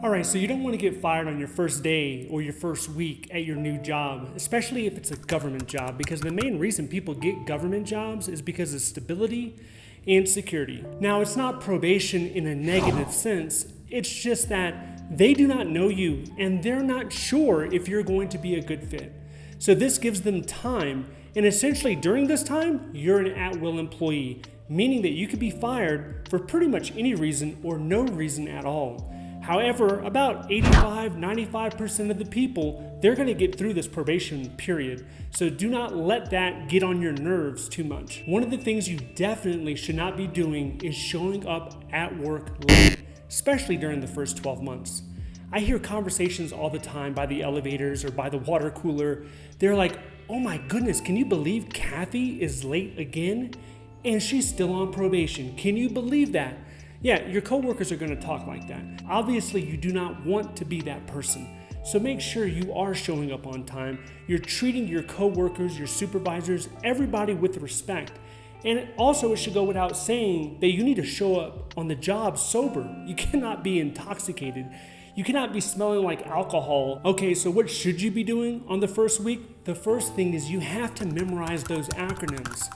All right, so you don't want to get fired on your first day or your first week at your new job, especially if it's a government job, because the main reason people get government jobs is because of stability and security. Now, it's not probation in a negative sense, it's just that they do not know you and they're not sure if you're going to be a good fit. So this gives them time, and essentially during this time, you're an at-will employee, meaning that you could be fired for pretty much any reason or no reason at all. However, about 85-95% of the people, they're going to get through this probation period. So do not let that get on your nerves too much. One of the things you definitely should not be doing is showing up at work late, especially during the first 12 months. I hear conversations all the time by the elevators or by the water cooler. They're like, oh my goodness, can you believe Kathy is late again? And she's still on probation. Can you believe that? Yeah, your coworkers are going to talk like that. Obviously, you do not want to be that person. So make sure you are showing up on time. You're treating your coworkers, your supervisors, everybody with respect. And also, it should go without saying that you need to show up on the job sober. You cannot be intoxicated. You cannot be smelling like alcohol. Okay, so what should you be doing on the first week? The first thing is you have to memorize those acronyms.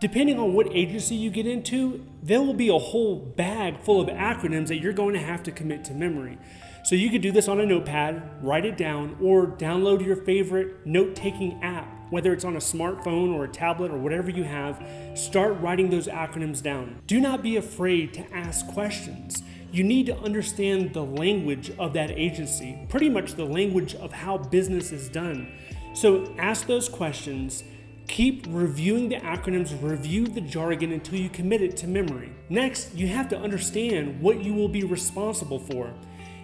Depending on what agency you get into, there will be a whole bag full of acronyms that you're going to have to commit to memory. So you could do this on a notepad, write it down, or download your favorite note-taking app, whether it's on a smartphone or a tablet or whatever you have. Start writing those acronyms down. Do not be afraid to ask questions. You need to understand the language of that agency, pretty much the language of how business is done. So ask those questions. Keep reviewing the acronyms, review the jargon until you commit it to memory. Next, you have to understand what you will be responsible for.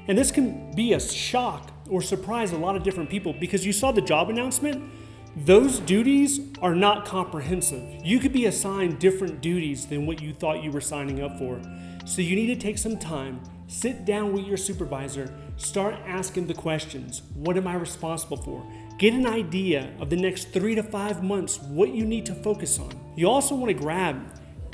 And this can be a shock or surprise a lot of different people because you saw the job announcement. Those duties are not comprehensive. You could be assigned different duties than what you thought you were signing up for. So you need to take some time, sit down with your supervisor, start asking the questions. What am I responsible for? Get an idea of the next 3 to 5 months, what you need to focus on. You also want to grab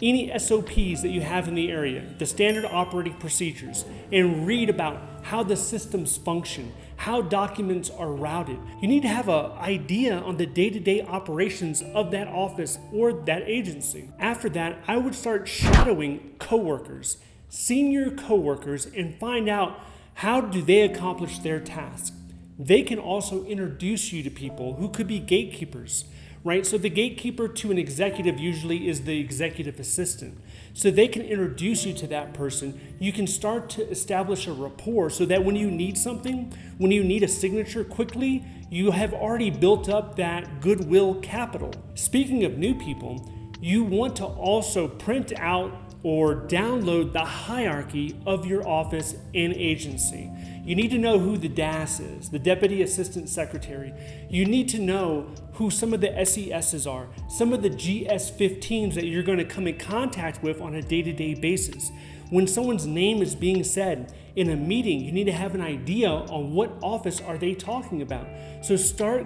any SOPs that you have in the area, the standard operating procedures, and read about how the systems function, how documents are routed. You need to have an idea on the day-to-day operations of that office or that agency. After that, I would start shadowing coworkers, senior coworkers, and find out how do they accomplish their tasks. They can also introduce you to people who could be gatekeepers, right? So the gatekeeper to an executive usually is the executive assistant. So they can introduce you to that person. You can start to establish a rapport so that when you need something, when you need a signature quickly, you have already built up that Goodwill Capital. Speaking of new people, you want to also print out or download the hierarchy of your office and agency. You need to know who the DAS is, the Deputy Assistant Secretary. You need to know who some of the SESs are, some of the GS-15s that you're going to come in contact with on a day-to-day basis. When someone's name is being said in a meeting, you need to have an idea on what office are they talking about. So start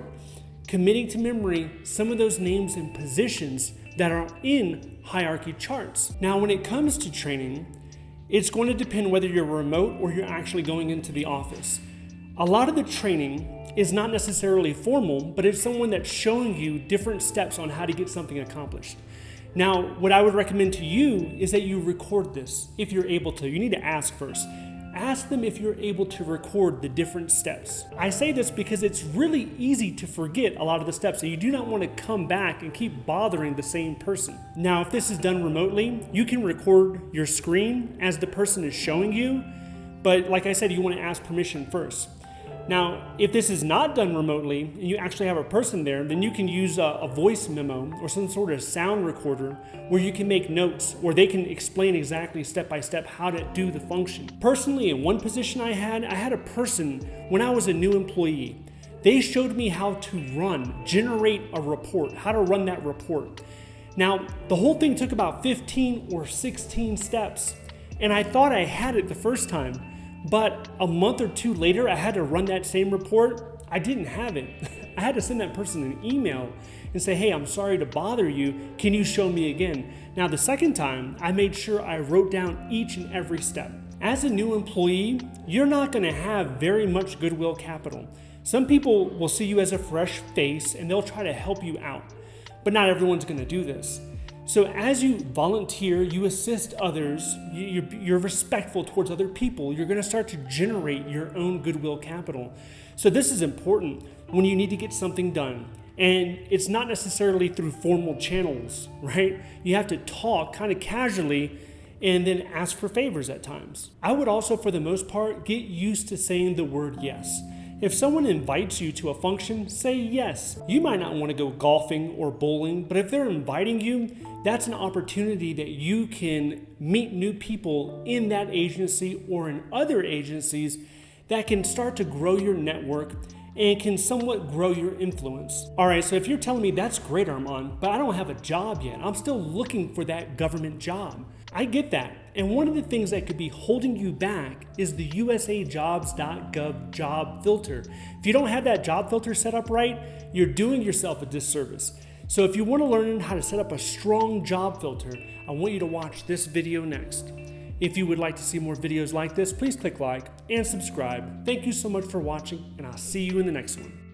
committing to memory some of those names and positions that are in hierarchy charts. Now, when it comes to training, it's going to depend whether you're remote or you're actually going into the office. A lot of the training is not necessarily formal, but it's someone that's showing you different steps on how to get something accomplished. Now, what I would recommend to you is that you record this if you're able to. You need to ask first. Ask them if you're able to record the different steps. I say this because it's really easy to forget a lot of the steps, so you do not want to come back and keep bothering the same person. Now, if this is done remotely, you can record your screen as the person is showing you, but like I said, you want to ask permission first. Now, if this is not done remotely and you actually have a person there, then you can use a voice memo or some sort of sound recorder where you can make notes or they can explain exactly step by step how to do the function. Personally, in one position I had a person when I was a new employee. They showed me how to generate a report, how to run that report. Now, the whole thing took about 15 or 16 steps, and I thought I had it the first time. But a month or two later, I had to run that same report. I didn't have it. I had to send that person an email and say, hey, I'm sorry to bother you. Can you show me again? Now, the second time, I made sure I wrote down each and every step. As a new employee, you're not going to have very much Goodwill Capital. Some people will see you as a fresh face and they'll try to help you out, but not everyone's going to do this. So as you volunteer, you assist others, you're respectful towards other people, you're going to start to generate your own Goodwill Capital. So this is important when you need to get something done. And it's not necessarily through formal channels, right? You have to talk kind of casually and then ask for favors at times. I would also, for the most part, get used to saying the word yes. If someone invites you to a function, say yes. You might not want to go golfing or bowling, but if they're inviting you, that's an opportunity that you can meet new people in that agency or in other agencies that can start to grow your network and can somewhat grow your influence. All right, so if you're telling me that's great, Armand, but I don't have a job yet, I'm still looking for that government job. I get that. And one of the things that could be holding you back is the usajobs.gov job filter. If you don't have that job filter set up right, you're doing yourself a disservice. So if you want to learn how to set up a strong job filter, I want you to watch this video next. If you would like to see more videos like this, please click like and subscribe. Thank you so much for watching, and I'll see you in the next one.